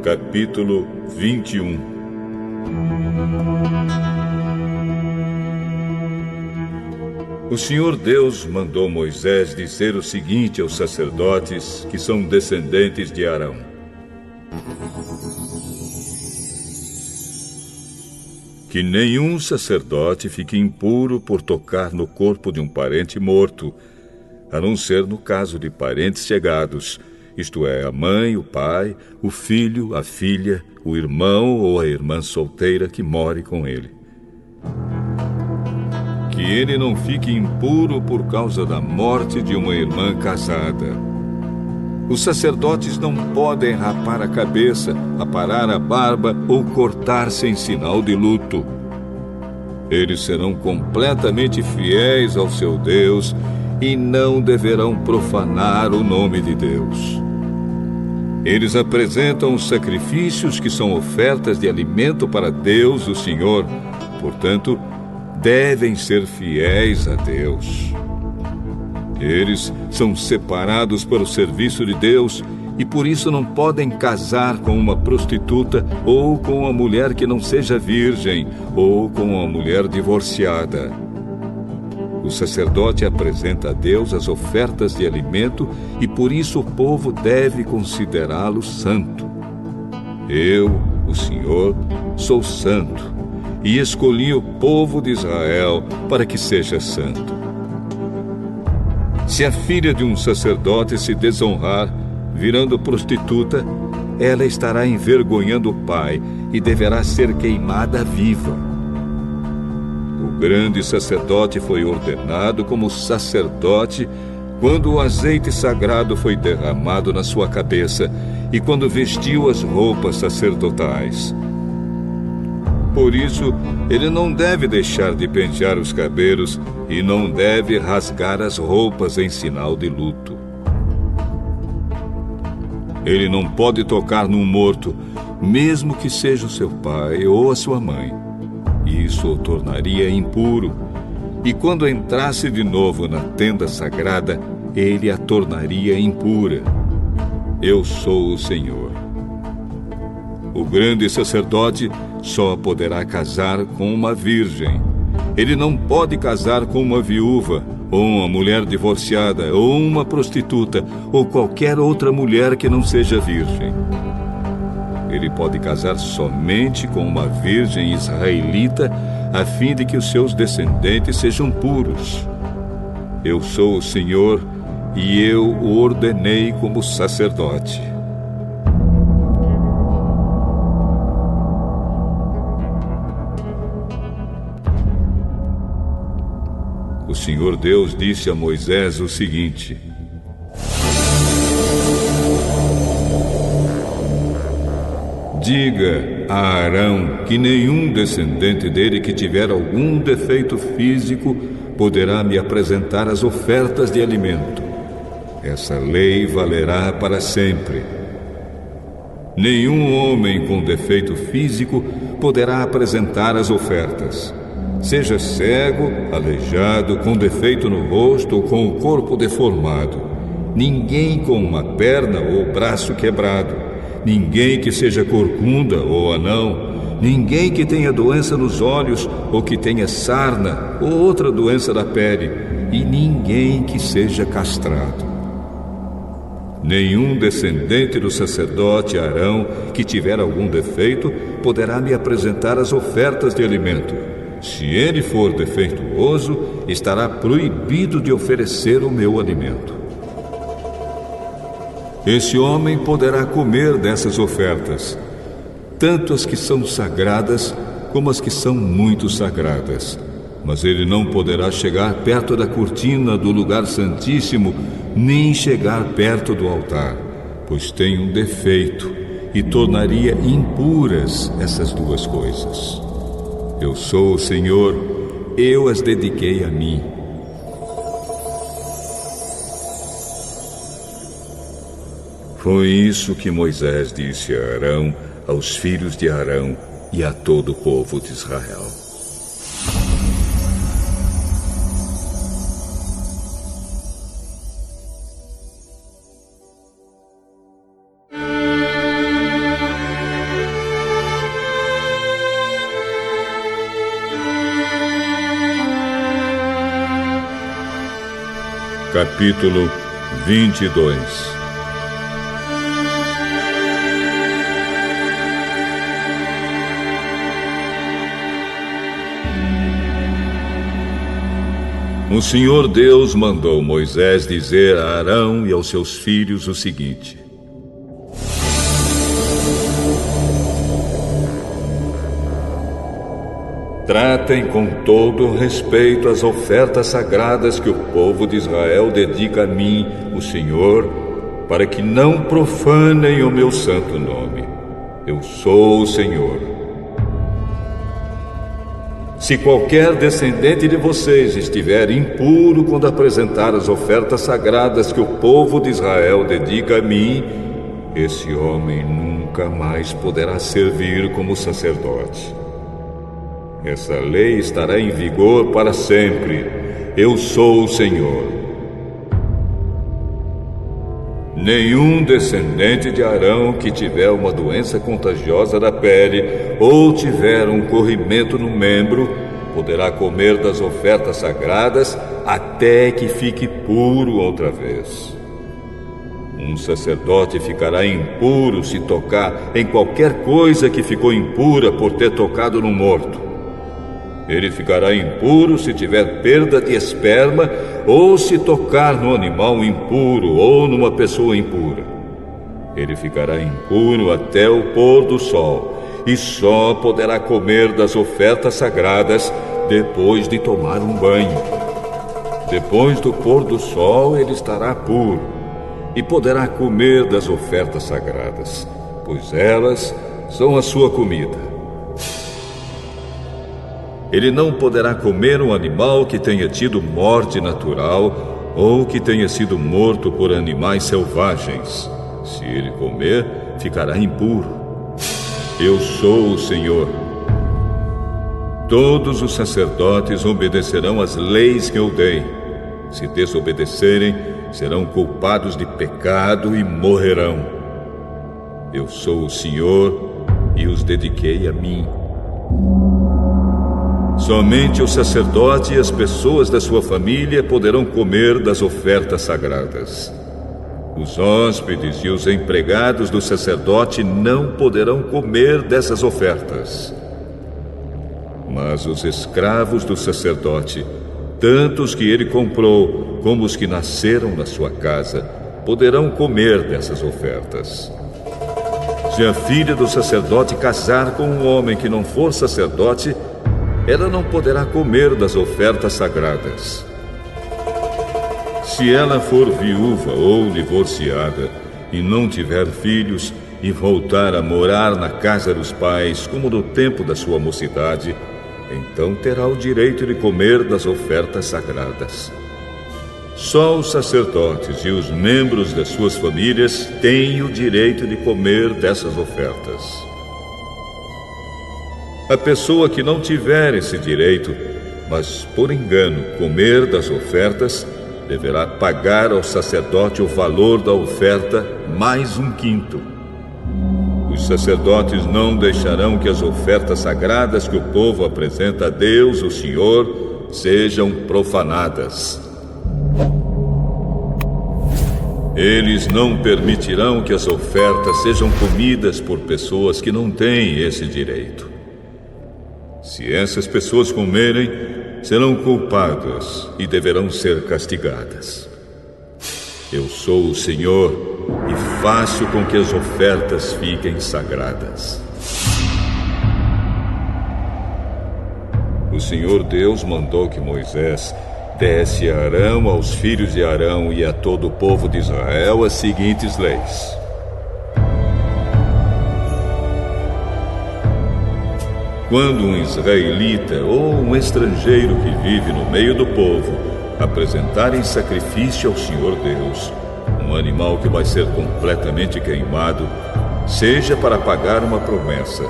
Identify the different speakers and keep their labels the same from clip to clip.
Speaker 1: capítulo 21. O Senhor Deus mandou Moisés dizer o seguinte aos sacerdotes que são descendentes de Arão: que nenhum sacerdote fique impuro por tocar no corpo de um parente morto, a não ser no caso de parentes chegados, isto é, a mãe, o pai, o filho, a filha, o irmão ou a irmã solteira que more com ele. Que ele não fique impuro por causa da morte de uma irmã casada. Os sacerdotes não podem rapar a cabeça, aparar a barba ou cortar-se em sinal de luto. Eles serão completamente fiéis ao seu Deus e não deverão profanar o nome de Deus. Eles apresentam os sacrifícios que são ofertas de alimento para Deus, o Senhor. Portanto, devem ser fiéis a Deus. Eles são separados para o serviço de Deus e por isso não podem casar com uma prostituta ou com uma mulher que não seja virgem ou com uma mulher divorciada. O sacerdote apresenta a Deus as ofertas de alimento e por isso o povo deve considerá-lo santo. Eu, o Senhor, sou santo e escolhi o povo de Israel para que seja santo. Se a filha de um sacerdote se desonrar, virando prostituta, ela estará envergonhando o pai e deverá ser queimada viva. O grande sacerdote foi ordenado como sacerdote quando o azeite sagrado foi derramado na sua cabeça e quando vestiu as roupas sacerdotais. Por isso, ele não deve deixar de pentear os cabelos e não deve rasgar as roupas em sinal de luto. Ele não pode tocar num morto, mesmo que seja o seu pai ou a sua mãe. Isso o tornaria impuro. E quando entrasse de novo na tenda sagrada, ele a tornaria impura. Eu sou o Senhor. O grande sacerdote só poderá casar com uma virgem. Ele não pode casar com uma viúva, ou uma mulher divorciada, ou uma prostituta, ou qualquer outra mulher que não seja virgem. Ele pode casar somente com uma virgem israelita, a fim de que os seus descendentes sejam puros. Eu sou o Senhor, e eu o ordenei como sacerdote. O Senhor Deus disse a Moisés o seguinte: diga a Arão que nenhum descendente dele que tiver algum defeito físico poderá me apresentar as ofertas de alimento. Essa lei valerá para sempre. Nenhum homem com defeito físico poderá apresentar as ofertas. Seja cego, aleijado, com defeito no rosto ou com o corpo deformado. Ninguém com uma perna ou braço quebrado. Ninguém que seja corcunda ou anão. Ninguém que tenha doença nos olhos ou que tenha sarna ou outra doença da pele. E ninguém que seja castrado. Nenhum descendente do sacerdote Arão que tiver algum defeito poderá me apresentar as ofertas de alimento. Se ele for defeituoso, estará proibido de oferecer o meu alimento. Esse homem poderá comer dessas ofertas, tanto as que são sagradas como as que são muito sagradas. Mas ele não poderá chegar perto da cortina do lugar santíssimo, nem chegar perto do altar, pois tem um defeito e tornaria impuras essas duas coisas. Eu sou o Senhor, eu as dediquei a mim. Foi isso que Moisés disse a Arão, aos filhos de Arão e a todo o povo de Israel. Capítulo 22. O Senhor Deus mandou Moisés dizer a Arão e aos seus filhos o seguinte: tratem com todo respeito as ofertas sagradas que o povo de Israel dedica a mim, o Senhor, para que não profanem o meu santo nome. Eu sou o Senhor. Se qualquer descendente de vocês estiver impuro quando apresentar as ofertas sagradas que o povo de Israel dedica a mim, esse homem nunca mais poderá servir como sacerdote. Essa lei estará em vigor para sempre. Eu sou o Senhor. Nenhum descendente de Arão que tiver uma doença contagiosa da pele ou tiver um corrimento no membro poderá comer das ofertas sagradas até que fique puro outra vez. Um sacerdote ficará impuro se tocar em qualquer coisa que ficou impura por ter tocado no morto. Ele ficará impuro se tiver perda de esperma ou se tocar no animal impuro ou numa pessoa impura. Ele ficará impuro até o pôr do sol e só poderá comer das ofertas sagradas depois de tomar um banho. Depois do pôr do sol ele estará puro e poderá comer das ofertas sagradas, pois elas são a sua comida. Ele não poderá comer um animal que tenha tido morte natural ou que tenha sido morto por animais selvagens. Se ele comer, ficará impuro. Eu sou o Senhor. Todos os sacerdotes obedecerão às leis que eu dei. Se desobedecerem, serão culpados de pecado e morrerão. Eu sou o Senhor e os dediquei a mim. Somente o sacerdote e as pessoas da sua família poderão comer das ofertas sagradas. Os hóspedes e os empregados do sacerdote não poderão comer dessas ofertas. Mas os escravos do sacerdote, tanto os que ele comprou como os que nasceram na sua casa, poderão comer dessas ofertas. Se a filha do sacerdote casar com um homem que não for sacerdote, ela não poderá comer das ofertas sagradas. Se ela for viúva ou divorciada e não tiver filhos e voltar a morar na casa dos pais, como no tempo da sua mocidade, então terá o direito de comer das ofertas sagradas. Só os sacerdotes e os membros das suas famílias têm o direito de comer dessas ofertas. A pessoa que não tiver esse direito, mas por engano comer das ofertas, deverá pagar ao sacerdote o valor da oferta mais 1/5. Os sacerdotes não deixarão que as ofertas sagradas que o povo apresenta a Deus, o Senhor, sejam profanadas. Eles não permitirão que as ofertas sejam comidas por pessoas que não têm esse direito. Se essas pessoas comerem, serão culpadas e deverão ser castigadas. Eu sou o Senhor e faço com que as ofertas fiquem sagradas. O Senhor Deus mandou que Moisés desse a Arão, aos filhos de Arão e a todo o povo de Israel as seguintes leis. Quando um israelita ou um estrangeiro que vive no meio do povo apresentarem sacrifício ao Senhor Deus, um animal que vai ser completamente queimado, seja para pagar uma promessa,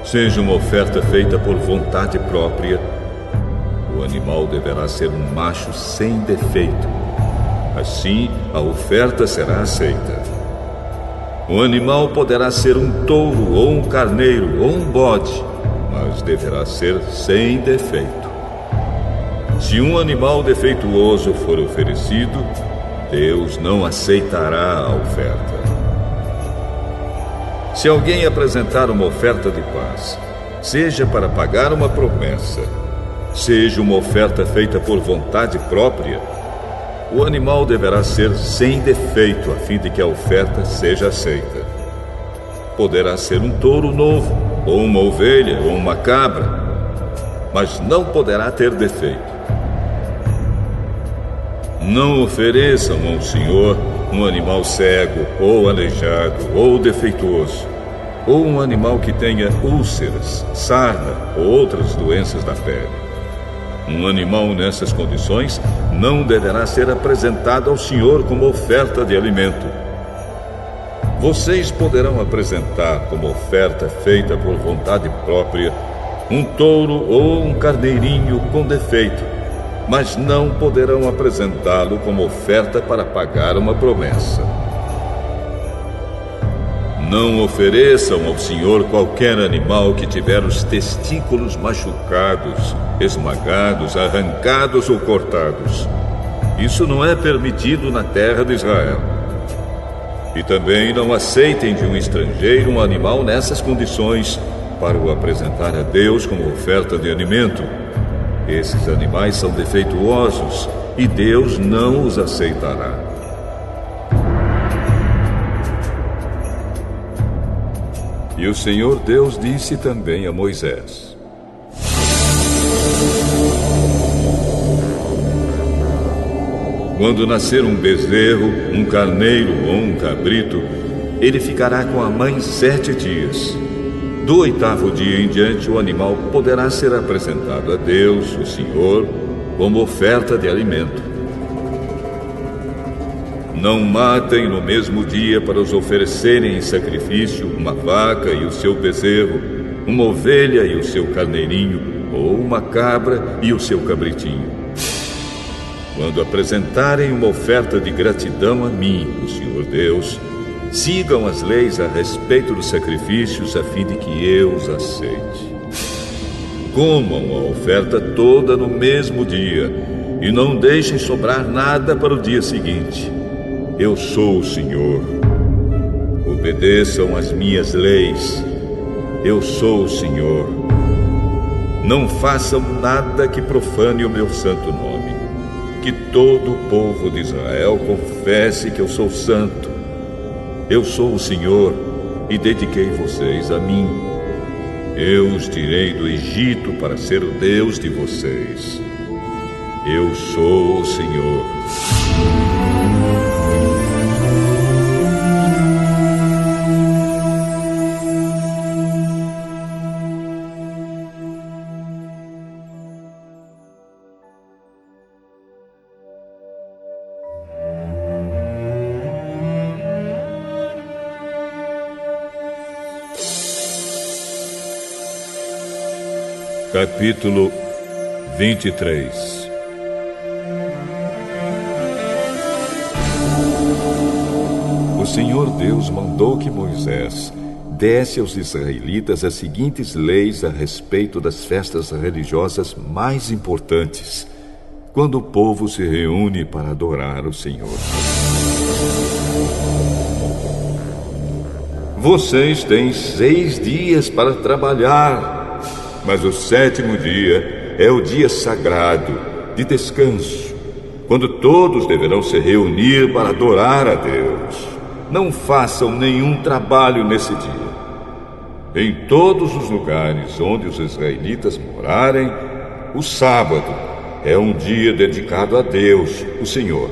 Speaker 1: seja uma oferta feita por vontade própria, o animal deverá ser um macho sem defeito. Assim, a oferta será aceita. O animal poderá ser um touro ou um carneiro ou um bode, mas deverá ser sem defeito. Se um animal defeituoso for oferecido, Deus não aceitará a oferta. Se alguém apresentar uma oferta de paz, seja para pagar uma promessa, seja uma oferta feita por vontade própria, o animal deverá ser sem defeito, a fim de que a oferta seja aceita. Poderá ser um touro novo, ou uma ovelha, ou uma cabra, mas não poderá ter defeito. Não ofereçam ao Senhor um animal cego, ou aleijado, ou defeituoso, ou um animal que tenha úlceras, sarna ou outras doenças da pele. Um animal nessas condições não deverá ser apresentado ao Senhor como oferta de alimento. Vocês poderão apresentar como oferta feita por vontade própria um touro ou um carneirinho com defeito, mas não poderão apresentá-lo como oferta para pagar uma promessa. Não ofereçam ao Senhor qualquer animal que tiver os testículos machucados, esmagados, arrancados ou cortados. Isso não é permitido na terra de Israel. E também não aceitem de um estrangeiro um animal nessas condições para o apresentar a Deus como oferta de alimento. Esses animais são defeituosos e Deus não os aceitará. E o Senhor Deus disse também a Moisés: quando nascer um bezerro, um carneiro ou um cabrito, ele ficará com a mãe 7 dias. Do 8º dia em diante, o animal poderá ser apresentado a Deus, o Senhor, como oferta de alimento. Não matem no mesmo dia para os oferecerem em sacrifício uma vaca e o seu bezerro, uma ovelha e o seu carneirinho, ou uma cabra e o seu cabritinho. Quando apresentarem uma oferta de gratidão a mim, o Senhor Deus, sigam as leis a respeito dos sacrifícios, a fim de que eu os aceite. Comam a oferta toda no mesmo dia, e não deixem sobrar nada para o dia seguinte. Eu sou o Senhor. Obedeçam às minhas leis. Eu sou o Senhor. Não façam nada que profane o meu santo nome. Que todo o povo de Israel confesse que eu sou santo. Eu sou o Senhor e dediquei vocês a mim. Eu os tirei do Egito para ser o Deus de vocês. Eu sou o Senhor. Capítulo 23. O Senhor Deus mandou que Moisés desse aos israelitas as seguintes leis a respeito das festas religiosas mais importantes, quando o povo se reúne para adorar o Senhor. Vocês têm 6 dias para trabalhar, mas o 7º dia é o dia sagrado de descanso, quando todos deverão se reunir para adorar a Deus. Não façam nenhum trabalho nesse dia. Em todos os lugares onde os israelitas morarem, o sábado é um dia dedicado a Deus, o Senhor.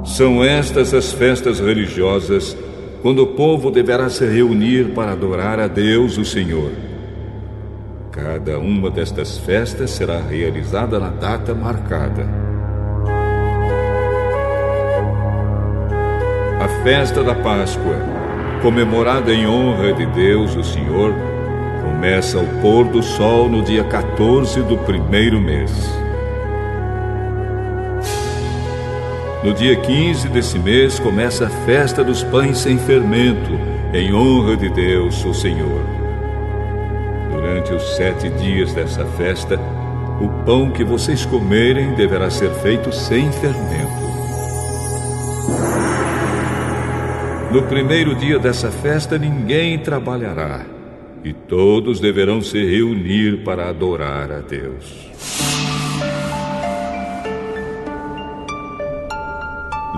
Speaker 1: São estas as festas religiosas quando o povo deverá se reunir para adorar a Deus, o Senhor. Cada uma destas festas será realizada na data marcada. A festa da Páscoa, comemorada em honra de Deus, o Senhor, começa ao pôr do sol no dia 14 do 1º mês. No dia 15 desse mês começa a festa dos pães sem fermento, em honra de Deus, o Senhor. Durante os 7 dias dessa festa, O pão que vocês comerem deverá ser feito sem fermento. No primeiro dia dessa festa, ninguém trabalhará, e todos deverão se reunir para adorar a Deus.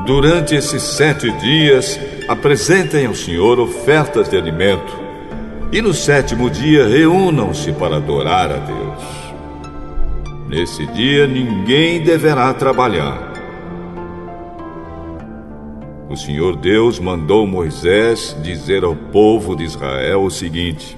Speaker 1: Durante esses 7 dias, apresentem ao Senhor ofertas de alimento, e no 7º dia reúnam-se para adorar a Deus. Nesse dia, ninguém deverá trabalhar. O Senhor Deus mandou Moisés dizer ao povo de Israel o seguinte: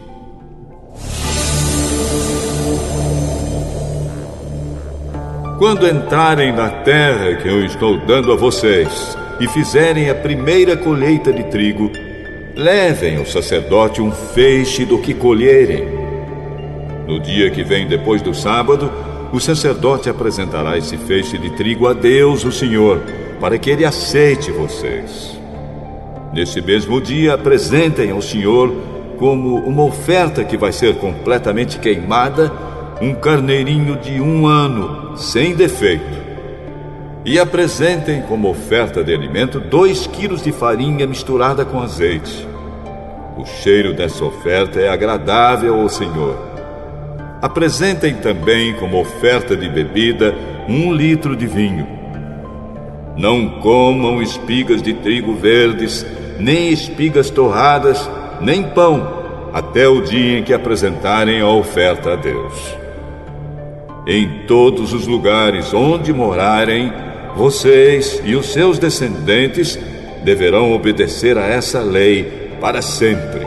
Speaker 1: quando entrarem na terra que eu estou dando a vocês e fizerem a primeira colheita de trigo, levem ao sacerdote um feixe do que colherem. No dia que vem depois do sábado, o sacerdote apresentará esse feixe de trigo a Deus, o Senhor, para que ele aceite vocês. Nesse mesmo dia, apresentem ao Senhor, como uma oferta que vai ser completamente queimada, um carneirinho de 1 ano, sem defeito. E apresentem como oferta de alimento 2 quilos de farinha misturada com azeite. O cheiro dessa oferta é agradável ao Senhor. Apresentem também como oferta de bebida 1 litro de vinho. Não comam espigas de trigo verdes, nem espigas torradas, nem pão, até o dia em que apresentarem a oferta a Deus. Em todos os lugares onde morarem, vocês e os seus descendentes deverão obedecer a essa lei para sempre.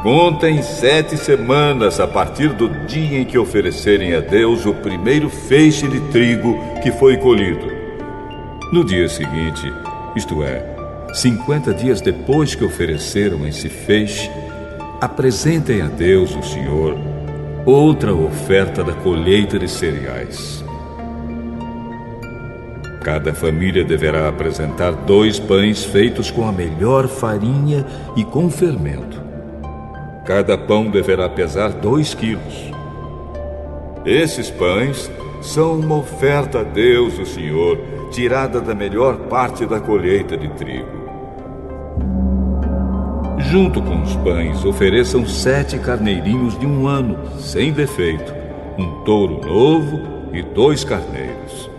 Speaker 1: Contem 7 semanas a partir do dia em que oferecerem a Deus o primeiro feixe de trigo que foi colhido. No dia seguinte, isto é, 50 dias depois que ofereceram esse feixe, apresentem a Deus, o Senhor, outra oferta da colheita de cereais. Cada família deverá apresentar 2 pães feitos com a melhor farinha e com fermento. Cada pão deverá pesar 2 quilos. Esses pães são uma oferta a Deus, o Senhor, tirada da melhor parte da colheita de trigo. Junto com os pães, ofereçam 7 carneirinhos de 1 ano, sem defeito, um touro novo e 2 carneiros.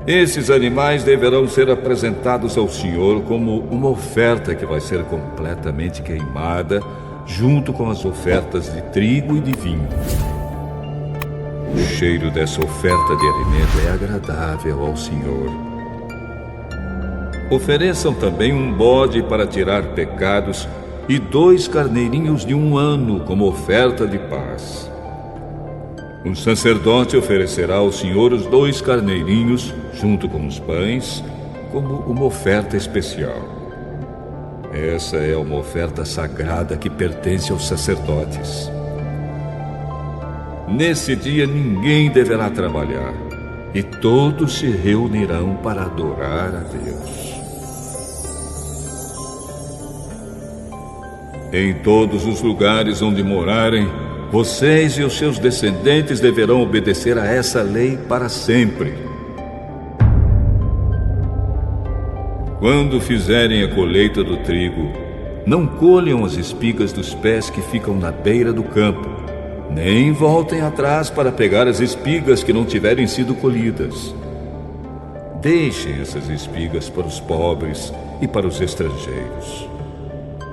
Speaker 1: Esses animais deverão ser apresentados ao Senhor como uma oferta que vai ser completamente queimada, junto com as ofertas de trigo e de vinho. O cheiro dessa oferta de alimento é agradável ao Senhor. Ofereçam também um bode para tirar pecados e 2 carneirinhos de 1 ano como oferta de paz. O sacerdote oferecerá ao Senhor os 2 carneirinhos, junto com os pães, como uma oferta especial. Essa é uma oferta sagrada que pertence aos sacerdotes. Nesse dia ninguém deverá trabalhar, e todos se reunirão para adorar a Deus. Em todos os lugares onde morarem, vocês e os seus descendentes deverão obedecer a essa lei para sempre. Quando fizerem a colheita do trigo, não colham as espigas dos pés que ficam na beira do campo, nem voltem atrás para pegar as espigas que não tiverem sido colhidas. Deixem essas espigas para os pobres e para os estrangeiros.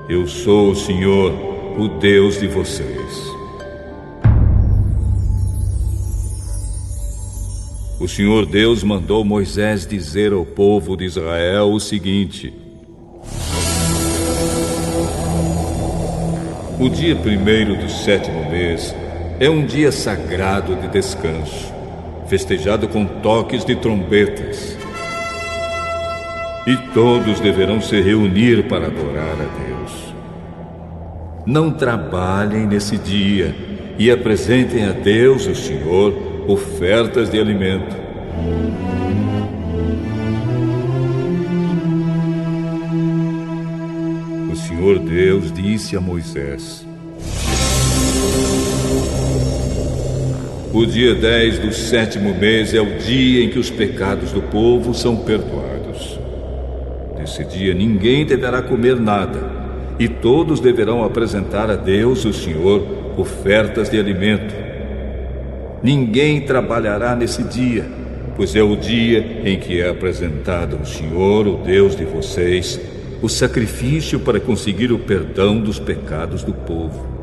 Speaker 1: Eu sou o Senhor, o Deus de vocês. O Senhor Deus mandou Moisés dizer ao povo de Israel o seguinte: o dia 1º do 7º mês é um dia sagrado de descanso, festejado com toques de trombetas. E todos deverão se reunir para adorar a Deus. Não trabalhem nesse dia e apresentem a Deus, o Senhor, ofertas de alimento. O Senhor Deus disse a Moisés: O dia 10 do 7º mês é o dia em que os pecados do povo são perdoados. Nesse dia ninguém deverá comer nada, e todos deverão apresentar a Deus, o Senhor, ofertas de alimento. Ninguém trabalhará nesse dia, pois é o dia em que é apresentado ao Senhor, o Deus de vocês, o sacrifício para conseguir o perdão dos pecados do povo.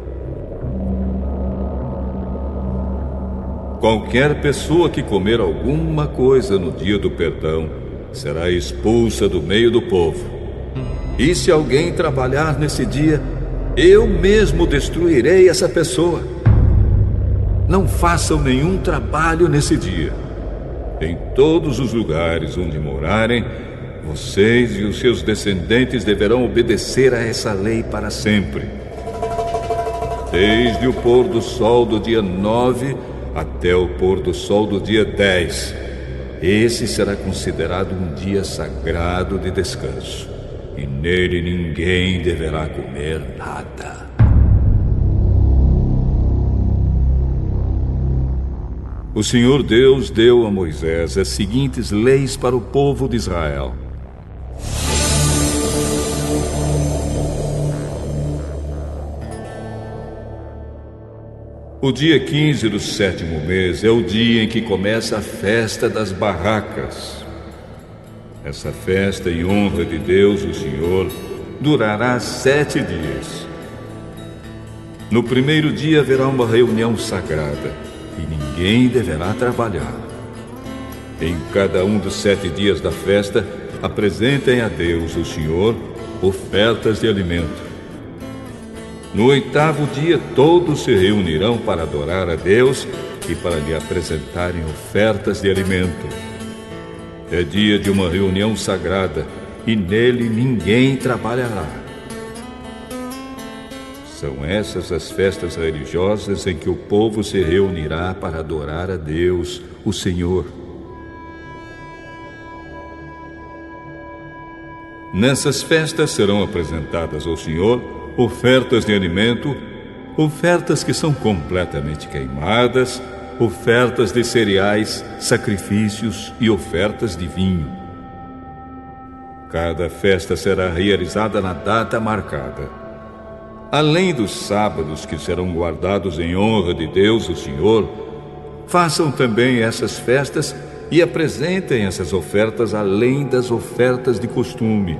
Speaker 1: Qualquer pessoa que comer alguma coisa no dia do perdão será expulsa do meio do povo. E se alguém trabalhar nesse dia, eu mesmo destruirei essa pessoa. Não façam nenhum trabalho nesse dia. Em todos os lugares onde morarem, vocês e os seus descendentes deverão obedecer a essa lei para sempre. Desde o pôr do sol do dia 9 até o pôr do sol do dia 10. Esse será considerado um dia sagrado de descanso, e nele ninguém deverá comer nada. O Senhor Deus deu a Moisés as seguintes leis para o povo de Israel. O dia 15 do 7º mês é o dia em que começa a festa das barracas. Essa festa em honra de Deus, o Senhor, durará 7 dias. No primeiro dia haverá uma reunião sagrada e ninguém deverá trabalhar. Em cada um dos 7 dias da festa, apresentem a Deus, o Senhor, ofertas de alimento. No 8º dia, todos se reunirão para adorar a Deus e para lhe apresentarem ofertas de alimento. É dia de uma reunião sagrada e nele ninguém trabalhará. São essas as festas religiosas em que o povo se reunirá para adorar a Deus, o Senhor. Nessas festas serão apresentadas ao Senhor ofertas de alimento, ofertas que são completamente queimadas, ofertas de cereais, sacrifícios e ofertas de vinho. Cada festa será realizada na data marcada. Além dos sábados que serão guardados em honra de Deus, o Senhor, façam também essas festas e apresentem essas ofertas além das ofertas de costume,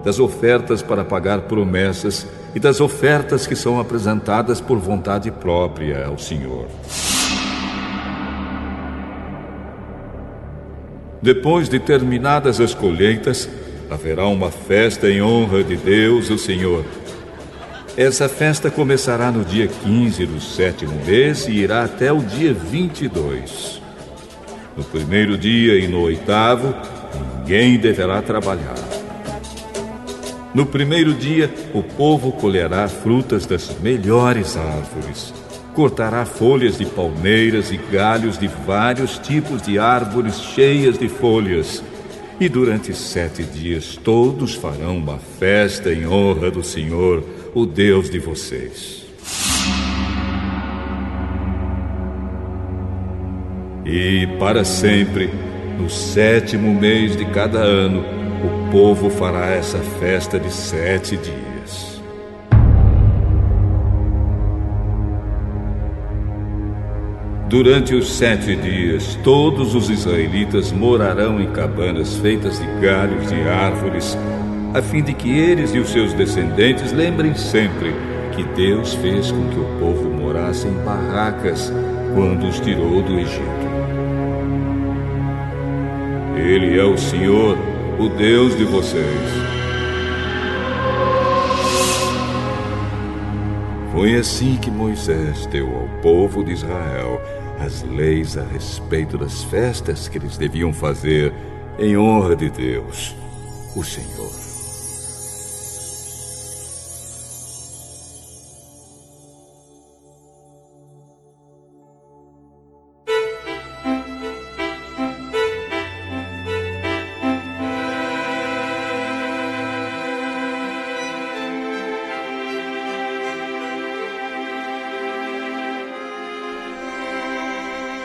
Speaker 1: das ofertas para pagar promessas e das ofertas que são apresentadas por vontade própria ao Senhor. Depois de terminadas as colheitas, haverá uma festa em honra de Deus, o Senhor. Essa festa começará no dia 15 do 7º mês e irá até o dia 22. No primeiro dia e no 8º, ninguém deverá trabalhar. No primeiro dia, o povo colherá frutas das melhores árvores, cortará folhas de palmeiras e galhos de vários tipos de árvores cheias de folhas. E durante 7 dias todos farão uma festa em honra do Senhor, o Deus de vocês. E para sempre, no 7º mês de cada ano, o povo fará essa festa de 7 dias. Durante os 7 dias, todos os israelitas morarão em cabanas feitas de galhos de árvores, a fim de que eles e os seus descendentes lembrem sempre que Deus fez com que o povo morasse em barracas quando os tirou do Egito. Ele é o Senhor, o Deus de vocês. Foi assim que Moisés deu ao povo de Israel as leis a respeito das festas que eles deviam fazer em honra de Deus, o Senhor.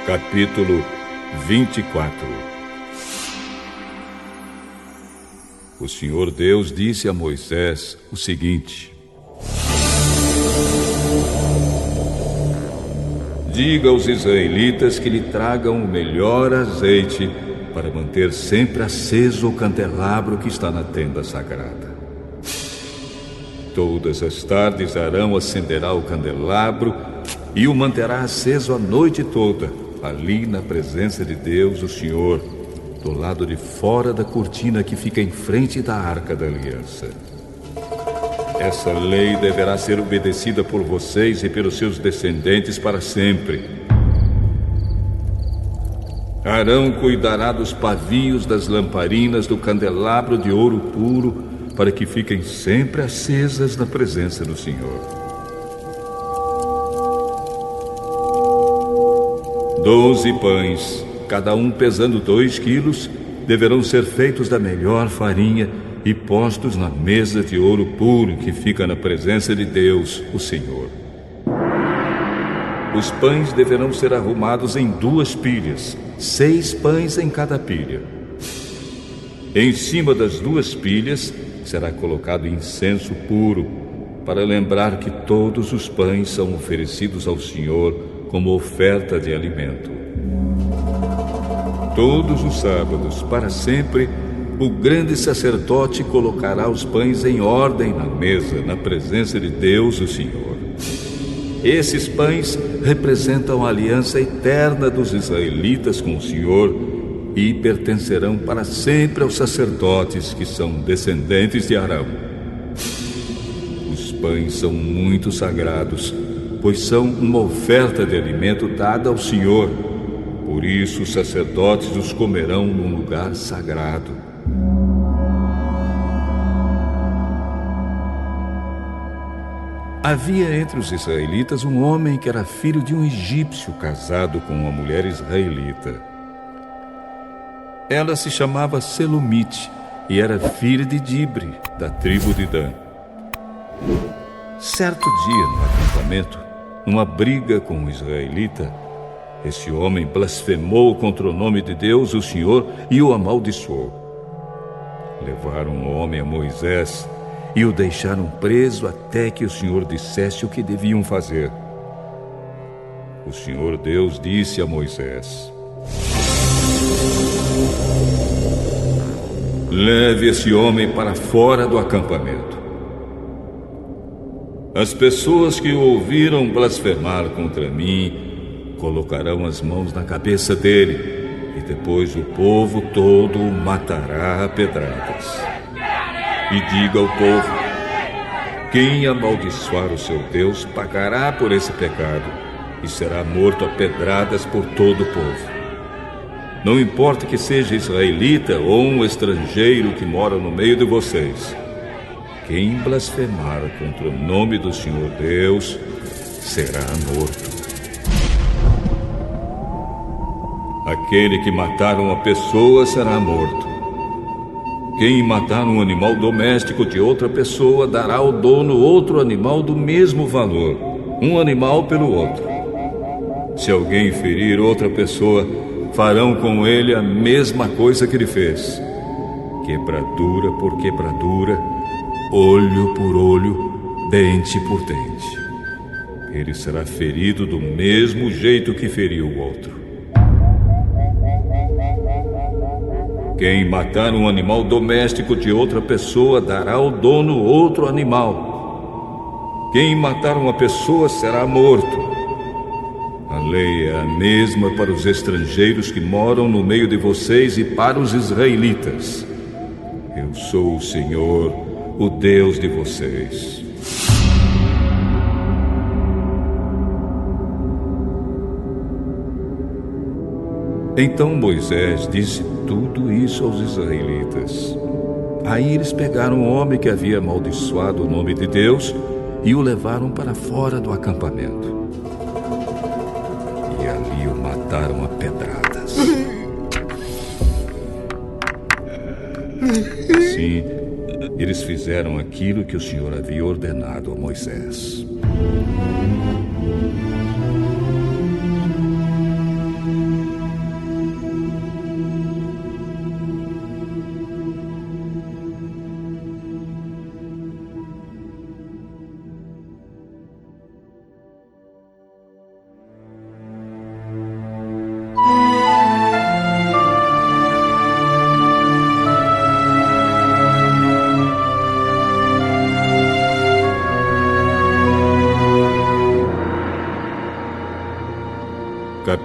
Speaker 1: Capítulo 24. O Senhor Deus disse a Moisés o seguinte: diga aos israelitas que lhe tragam o melhor azeite para manter sempre aceso o candelabro que está na tenda sagrada. Todas as tardes Arão acenderá o candelabro e o manterá aceso a noite toda, ali na presença de Deus, o Senhor, do lado de fora da cortina que fica em frente da Arca da Aliança. Essa lei deverá ser obedecida por vocês e pelos seus descendentes para sempre. Arão cuidará dos pavios das lamparinas do candelabro de ouro puro, para que fiquem sempre acesas na presença do Senhor. 12 pães, cada um pesando 2 quilos, deverão ser feitos da melhor farinha e postos na mesa de ouro puro que fica na presença de Deus, o Senhor. Os pães deverão ser arrumados em 2 pilhas, 6 pães em cada pilha. Em cima das 2 pilhas será colocado incenso puro, para lembrar que todos os pães são oferecidos ao Senhor como oferta de alimento. Todos os sábados, para sempre, o grande sacerdote colocará os pães em ordem na mesa, na presença de Deus, o Senhor. Esses pães representam a aliança eterna dos israelitas com o Senhor e pertencerão para sempre aos sacerdotes que são descendentes de Arão. Os pães são muito sagrados, pois são uma oferta de alimento dada ao Senhor. Por isso os sacerdotes os comerão num lugar sagrado. Havia entre os israelitas um homem que era filho de um egípcio casado com uma mulher israelita. Ela se chamava Selomite e era filha de Dibre, da tribo de Dan. Certo dia, no acampamento, numa briga com um israelita, esse homem blasfemou contra o nome de Deus, o Senhor, e o amaldiçoou. Levaram o homem a Moisés e o deixaram preso até que o Senhor dissesse o que deviam fazer. O Senhor Deus disse a Moisés: leve esse homem para fora do acampamento. As pessoas que o ouviram blasfemar contra mim colocarão as mãos na cabeça dele, e depois o povo todo o matará a pedradas. E diga ao povo: quem amaldiçoar o seu Deus pagará por esse pecado e será morto a pedradas por todo o povo. Não importa que seja israelita ou um estrangeiro que mora no meio de vocês. Quem blasfemar contra o nome do Senhor Deus será morto. Aquele que matar uma pessoa será morto. Quem matar um animal doméstico de outra pessoa dará ao dono outro animal do mesmo valor, um animal pelo outro. Se alguém ferir outra pessoa, farão com ele a mesma coisa que ele fez. Quebradura por quebradura, olho por olho, dente por dente. Ele será ferido do mesmo jeito que feriu o outro. Quem matar um animal doméstico de outra pessoa dará ao dono outro animal. Quem matar uma pessoa será morto. A lei é a mesma para os estrangeiros que moram no meio de vocês e para os israelitas. Eu sou o Senhor, o Deus de vocês. Então Moisés disse tudo isso aos israelitas. Aí eles pegaram o homem que havia amaldiçoado o nome de Deus e o levaram para fora do acampamento. E ali o mataram a pedradas. Assim, eles fizeram aquilo que o Senhor havia ordenado a Moisés.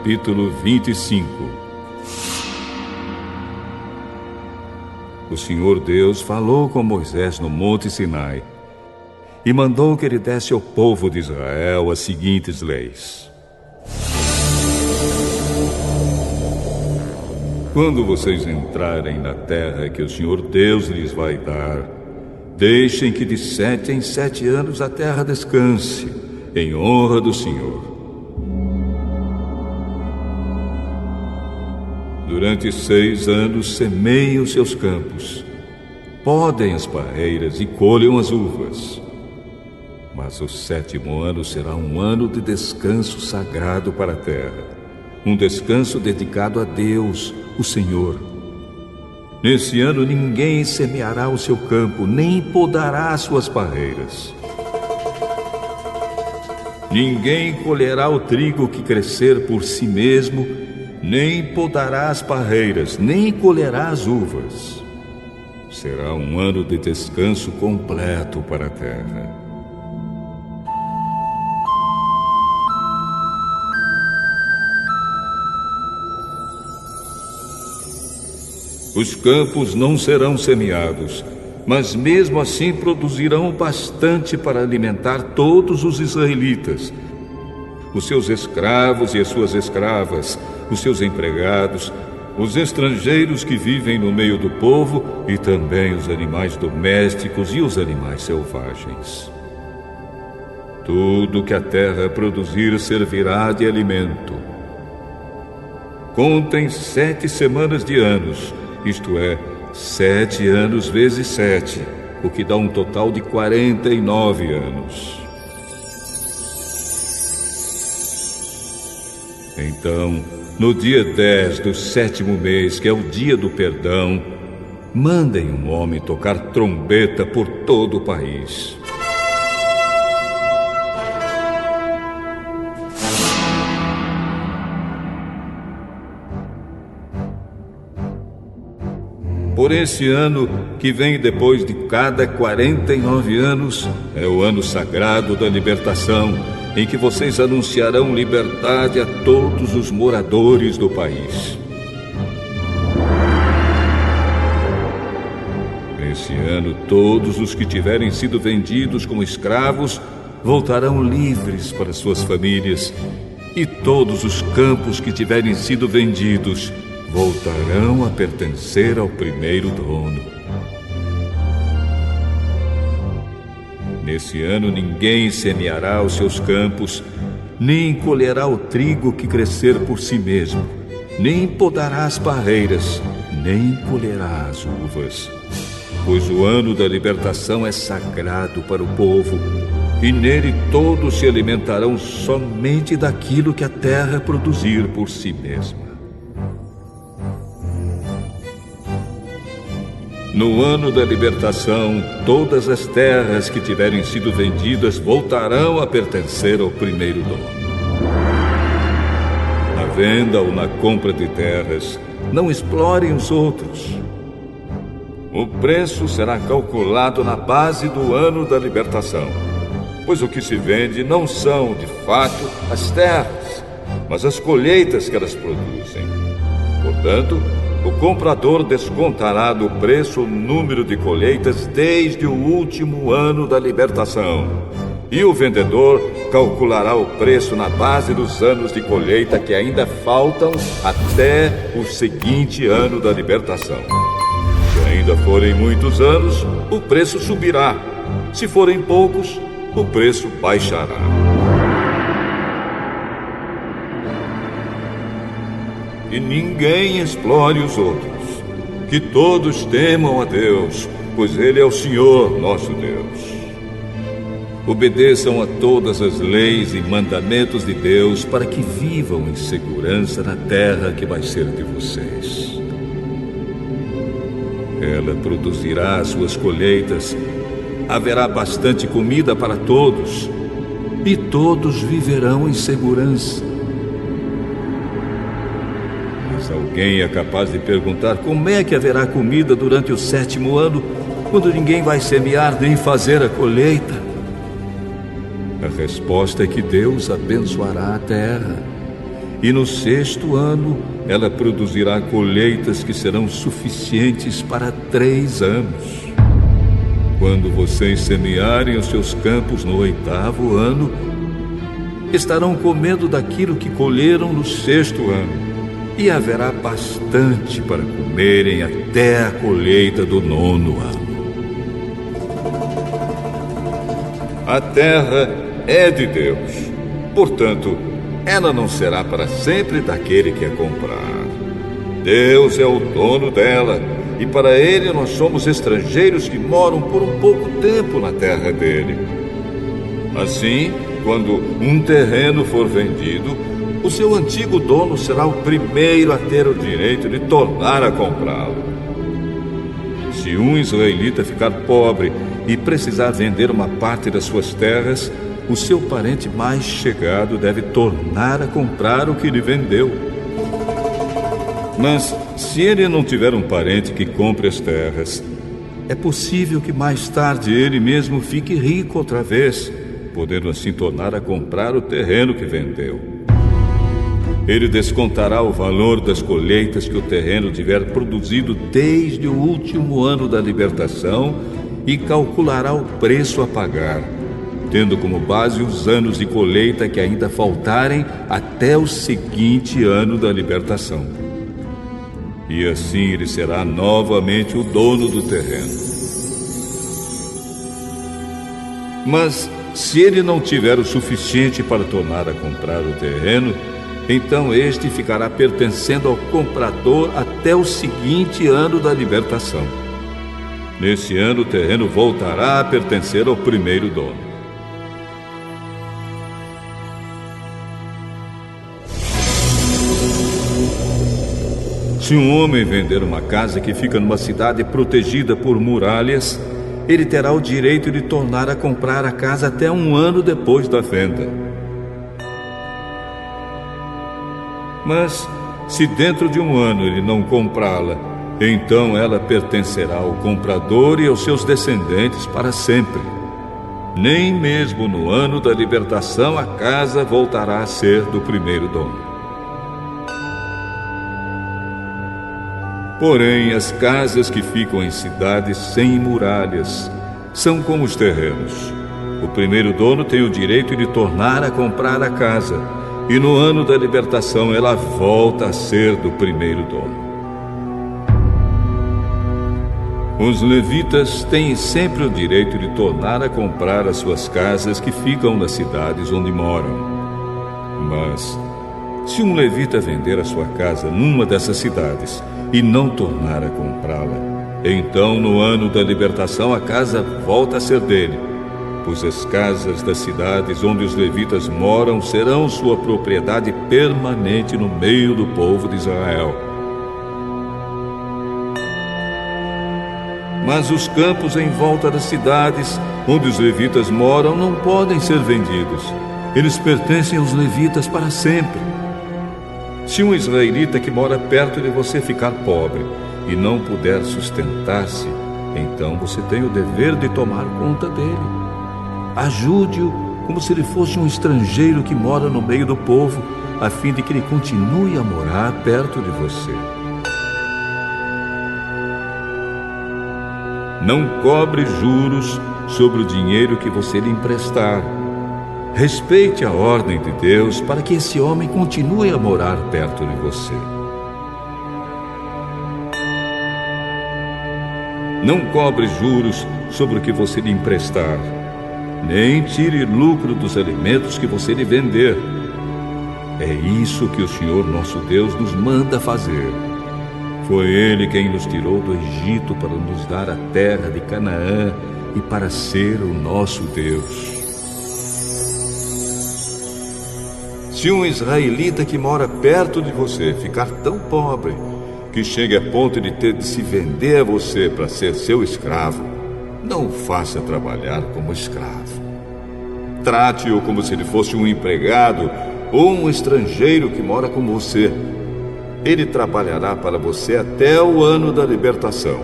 Speaker 1: capítulo 25. O Senhor Deus falou com Moisés no Monte Sinai e mandou que ele desse ao povo de Israel as seguintes leis. Quando vocês entrarem na terra que o Senhor Deus lhes vai dar, deixem que de 7 em 7 anos a terra descanse, em honra do Senhor. Durante 6 anos semeiem os seus campos, podem as parreiras e colham as uvas. Mas o 7º ano será um ano de descanso sagrado para a terra, um descanso dedicado a Deus, o Senhor. Nesse ano ninguém semeará o seu campo, nem podará as suas parreiras. Ninguém colherá o trigo que crescer por si mesmo, nem podará as parreiras, nem colherá as uvas. Será um ano de descanso completo para a terra. Os campos não serão semeados, mas mesmo assim produzirão bastante para alimentar todos os israelitas, os seus escravos e as suas escravas, os seus empregados, os estrangeiros que vivem no meio do povo e também os animais domésticos e os animais selvagens. Tudo que a terra produzir servirá de alimento. Contem 7 semanas de anos, isto é, 7 anos vezes 7, o que dá um total de 49 anos. Então, no dia 10 do 7º mês, que é o dia do perdão, mandem um homem tocar trombeta por todo o país. Por esse ano que vem depois de cada 49 anos, é o ano sagrado da libertação, em que vocês anunciarão liberdade a todos os moradores do país. Nesse ano, todos os que tiverem sido vendidos como escravos voltarão livres para suas famílias, e todos os campos que tiverem sido vendidos voltarão a pertencer ao primeiro dono. Nesse ano ninguém semeará os seus campos, nem colherá o trigo que crescer por si mesmo, nem podará as parreiras, nem colherá as uvas. Pois o ano da libertação é sagrado para o povo, e nele todos se alimentarão somente daquilo que a terra produzir por si mesma. No ano da libertação, todas as terras que tiverem sido vendidas voltarão a pertencer ao primeiro dono. Na venda ou na compra de terras, não explorem os outros. O preço será calculado na base do ano da libertação, pois o que se vende não são, de fato, as terras, mas as colheitas que elas produzem. Portanto, o comprador descontará do preço o número de colheitas desde o último ano da libertação. E o vendedor calculará o preço na base dos anos de colheita que ainda faltam até o seguinte ano da libertação. Se ainda forem muitos anos, o preço subirá. Se forem poucos, o preço baixará. E ninguém explore os outros. Que todos temam a Deus, pois Ele é o Senhor, nosso Deus. Obedeçam a todas as leis e mandamentos de Deus para que vivam em segurança na terra que vai ser de vocês. Ela produzirá as suas colheitas, haverá bastante comida para todos, e todos viverão em segurança. Alguém é capaz de perguntar como é que haverá comida durante o 7º ano, quando ninguém vai semear nem fazer a colheita? A resposta é que Deus abençoará a terra, e no 6º ano ela produzirá colheitas que serão suficientes para 3 anos. Quando vocês semearem os seus campos no 8º ano, estarão comendo daquilo que colheram no 6º ano, e haverá bastante para comerem até a colheita do 9º ano. A terra é de Deus, portanto, ela não será para sempre daquele que a comprar. Deus é o dono dela, e para ele nós somos estrangeiros que moram por um pouco tempo na terra dele. Assim, quando um terreno for vendido, o seu antigo dono será o primeiro a ter o direito de tornar a comprá-lo. Se um israelita ficar pobre e precisar vender uma parte das suas terras, o seu parente mais chegado deve tornar a comprar o que lhe vendeu. Mas, se ele não tiver um parente que compre as terras, é possível que mais tarde ele mesmo fique rico outra vez, podendo assim tornar a comprar o terreno que vendeu. Ele descontará o valor das colheitas que o terreno tiver produzido desde o último ano da libertação e calculará o preço a pagar, tendo como base os anos de colheita que ainda faltarem até o seguinte ano da libertação. E assim ele será novamente o dono do terreno. Mas, se ele não tiver o suficiente para tornar a comprar o terreno, então este ficará pertencendo ao comprador até o seguinte ano da libertação. Nesse ano, o terreno voltará a pertencer ao primeiro dono. Se um homem vender uma casa que fica numa cidade protegida por muralhas, ele terá o direito de tornar a comprar a casa até um ano depois da venda. Mas, se dentro de um ano ele não comprá-la, então ela pertencerá ao comprador e aos seus descendentes para sempre. Nem mesmo no ano da libertação a casa voltará a ser do primeiro dono. Porém, as casas que ficam em cidades sem muralhas são como os terrenos. O primeiro dono tem o direito de tornar a comprar a casa, e no ano da libertação ela volta a ser do primeiro dono. Os levitas têm sempre o direito de tornar a comprar as suas casas que ficam nas cidades onde moram. Mas, se um levita vender a sua casa numa dessas cidades e não tornar a comprá-la, então no ano da libertação a casa volta a ser dele, pois as casas das cidades onde os levitas moram serão sua propriedade permanente no meio do povo de Israel. Mas os campos em volta das cidades onde os levitas moram não podem ser vendidos. Eles pertencem aos levitas para sempre. Se um israelita que mora perto de você ficar pobre e não puder sustentar-se, então você tem o dever de tomar conta dele. Ajude-o como se ele fosse um estrangeiro que mora no meio do povo, a fim de que ele continue a morar perto de você. Não cobre juros sobre o dinheiro que você lhe emprestar. Respeite a ordem de Deus para que esse homem continue a morar perto de você. Não cobre juros sobre o que você lhe emprestar, nem tire lucro dos alimentos que você lhe vender. É isso que o Senhor nosso Deus nos manda fazer. Foi Ele quem nos tirou do Egito para nos dar a terra de Canaã e para ser o nosso Deus. Se um israelita que mora perto de você ficar tão pobre que chegue a ponto de ter de se vender a você para ser seu escravo, não o faça trabalhar como escravo. Trate-o como se ele fosse um empregado ou um estrangeiro que mora com você. Ele trabalhará para você até o ano da libertação.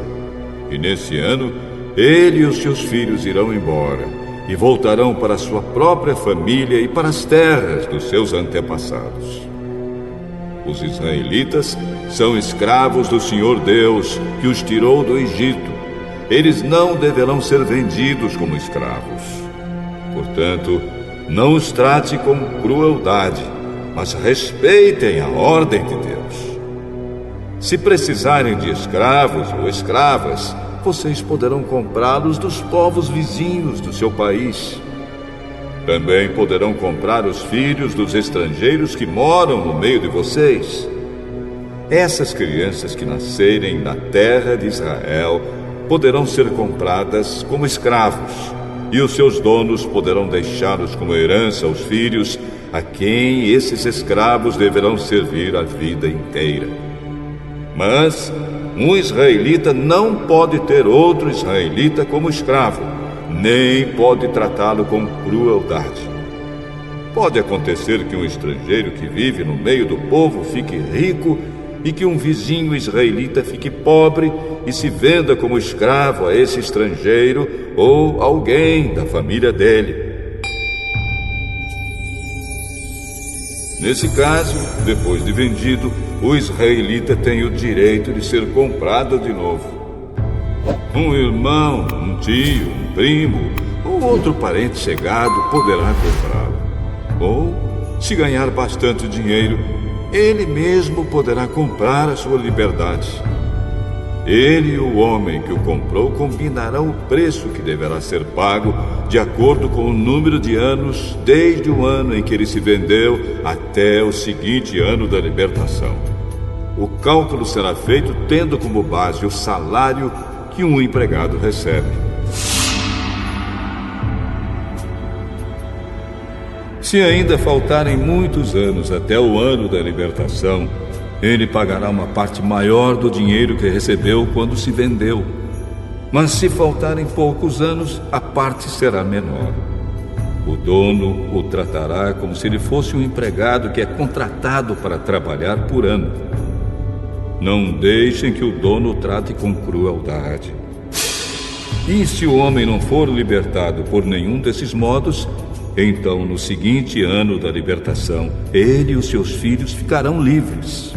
Speaker 1: E nesse ano, ele e os seus filhos irão embora e voltarão para a sua própria família e para as terras dos seus antepassados. Os israelitas são escravos do Senhor Deus, que os tirou do Egito. Eles não deverão ser vendidos como escravos. Portanto, não os trate com crueldade, mas respeitem a ordem de Deus. Se precisarem de escravos ou escravas, vocês poderão comprá-los dos povos vizinhos do seu país. Também poderão comprar os filhos dos estrangeiros que moram no meio de vocês. Essas crianças que nascerem na terra de Israel poderão ser compradas como escravos, e os seus donos poderão deixá-los como herança aos filhos, a quem esses escravos deverão servir a vida inteira. Mas um israelita não pode ter outro israelita como escravo, nem pode tratá-lo com crueldade. Pode acontecer que um estrangeiro que vive no meio do povo fique rico e que um vizinho israelita fique pobre e se venda como escravo a esse estrangeiro ou alguém da família dele. Nesse caso, depois de vendido, o israelita tem o direito de ser comprado de novo. Um irmão, um tio, um primo ou outro parente chegado poderá comprá-lo. Ou, se ganhar bastante dinheiro, ele mesmo poderá comprar a sua liberdade. Ele e o homem que o comprou combinarão o preço que deverá ser pago de acordo com o número de anos desde o ano em que ele se vendeu até o seguinte ano da libertação. O cálculo será feito tendo como base o salário que um empregado recebe. Se ainda faltarem muitos anos até o ano da libertação, ele pagará uma parte maior do dinheiro que recebeu quando se vendeu. Mas se faltarem poucos anos, a parte será menor. O dono o tratará como se ele fosse um empregado que é contratado para trabalhar por ano. Não deixem que o dono o trate com crueldade. E se o homem não for libertado por nenhum desses modos, então no seguinte ano da libertação, ele e os seus filhos ficarão livres.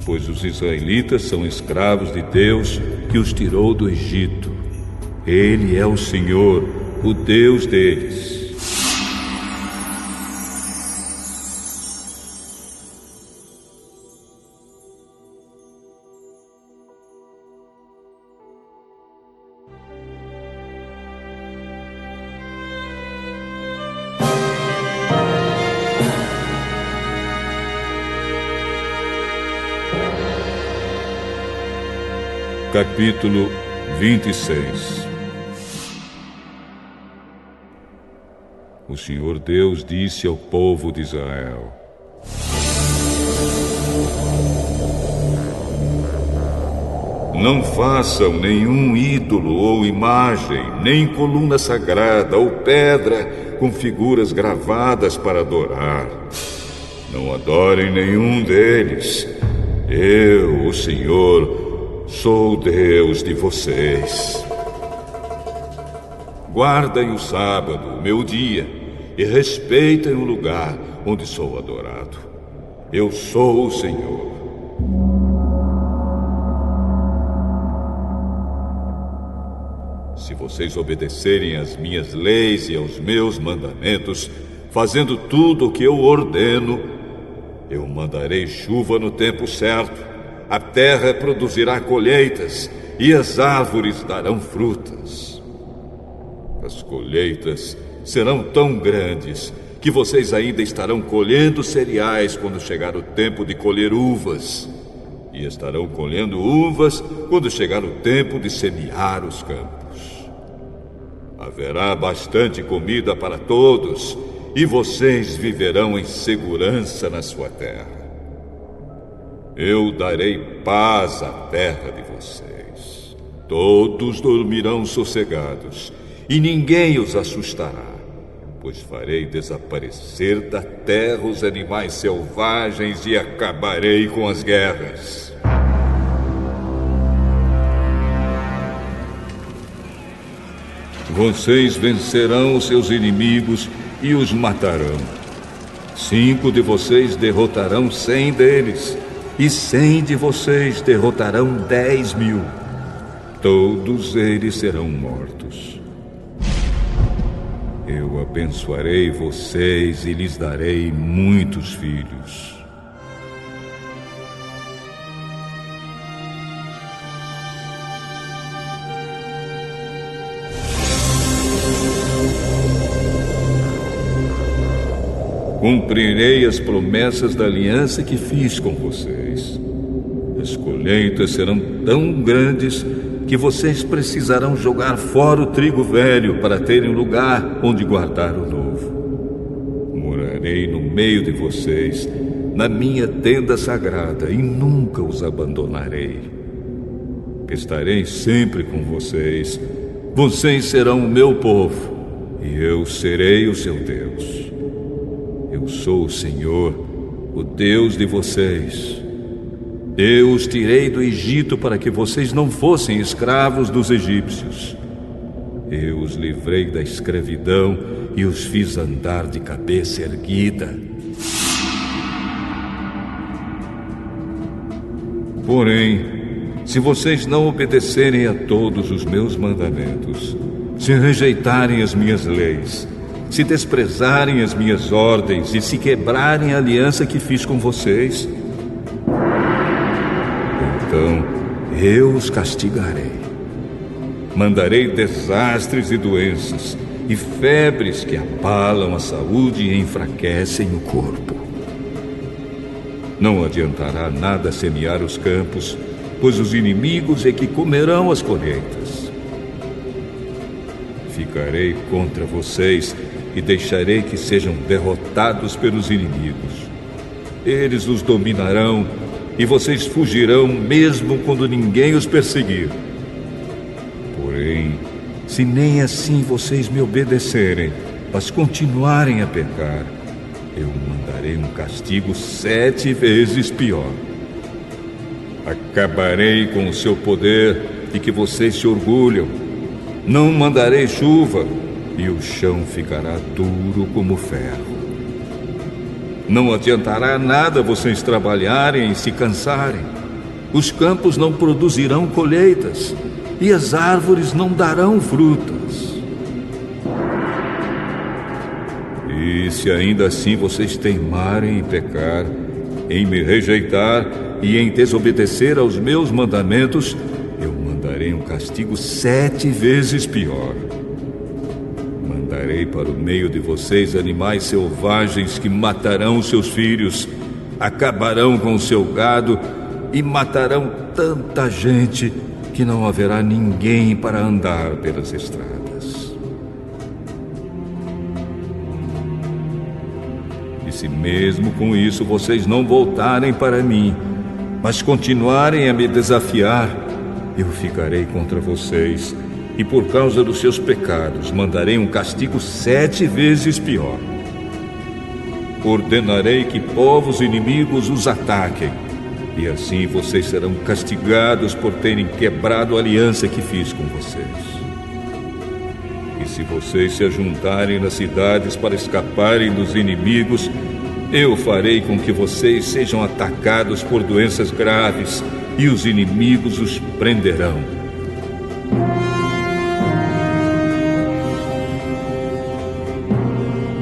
Speaker 1: Pois os israelitas são escravos de Deus que os tirou do Egito. Ele é o Senhor, o Deus deles. Capítulo 26. O Senhor Deus disse ao povo de Israel: Não façam nenhum ídolo ou imagem, nem coluna sagrada ou pedra com figuras gravadas para adorar. Não adorem nenhum deles. Eu, o Senhor, sou Deus de vocês. Guardem o sábado, meu dia, e respeitem o lugar onde sou adorado. Eu sou o Senhor. Se vocês obedecerem às minhas leis e aos meus mandamentos, fazendo tudo o que eu ordeno, eu mandarei chuva no tempo certo. A terra produzirá colheitas e as árvores darão frutas. As colheitas serão tão grandes que vocês ainda estarão colhendo cereais quando chegar o tempo de colher uvas. E estarão colhendo uvas quando chegar o tempo de semear os campos. Haverá bastante comida para todos e vocês viverão em segurança na sua terra. Eu darei paz à terra de vocês. Todos dormirão sossegados, e ninguém os assustará, pois farei desaparecer da terra os animais selvagens e acabarei com as guerras. Vocês vencerão os seus inimigos e os matarão. 5 de vocês derrotarão 100 deles, e 100 de vocês derrotarão 10.000. Todos eles serão mortos. Eu abençoarei vocês e lhes darei muitos filhos. Cumprirei as promessas da aliança que fiz com vocês. As colheitas serão tão grandes que vocês precisarão jogar fora o trigo velho para terem lugar onde guardar o novo. Morarei no meio de vocês, na minha tenda sagrada, e nunca os abandonarei. Estarei sempre com vocês. Vocês serão o meu povo, e eu serei o seu Deus. Eu sou o Senhor, o Deus de vocês. Eu os tirei do Egito para que vocês não fossem escravos dos egípcios. Eu os livrei da escravidão e os fiz andar de cabeça erguida. Porém, se vocês não obedecerem a todos os meus mandamentos, se rejeitarem as minhas leis, se desprezarem as minhas ordens e se quebrarem a aliança que fiz com vocês, então eu os castigarei. Mandarei desastres e doenças, e febres que abalam a saúde e enfraquecem o corpo. Não adiantará nada semear os campos, pois os inimigos é que comerão as colheitas. Ficarei contra vocês e deixarei que sejam derrotados pelos inimigos. Eles os dominarão e vocês fugirão mesmo quando ninguém os perseguir. Porém, se nem assim vocês me obedecerem, mas continuarem a pecar, eu mandarei um castigo 7 vezes pior. Acabarei com o seu poder e que vocês se orgulham. Não mandarei chuva, e o chão ficará duro como ferro. Não adiantará nada vocês trabalharem e se cansarem. Os campos não produzirão colheitas, e as árvores não darão frutas. E se ainda assim vocês teimarem em pecar, em me rejeitar e em desobedecer aos meus mandamentos, eu mandarei um castigo 7 vezes pior. Mandarei para o meio de vocês animais selvagens que matarão seus filhos, acabarão com o seu gado e matarão tanta gente que não haverá ninguém para andar pelas estradas. E se mesmo com isso vocês não voltarem para mim, mas continuarem a me desafiar, eu ficarei contra vocês, e por causa dos seus pecados mandarei um castigo 7 vezes pior. Ordenarei que povos inimigos os ataquem, e assim vocês serão castigados por terem quebrado a aliança que fiz com vocês. E se vocês se ajuntarem nas cidades para escaparem dos inimigos, eu farei com que vocês sejam atacados por doenças graves, e os inimigos os prenderão.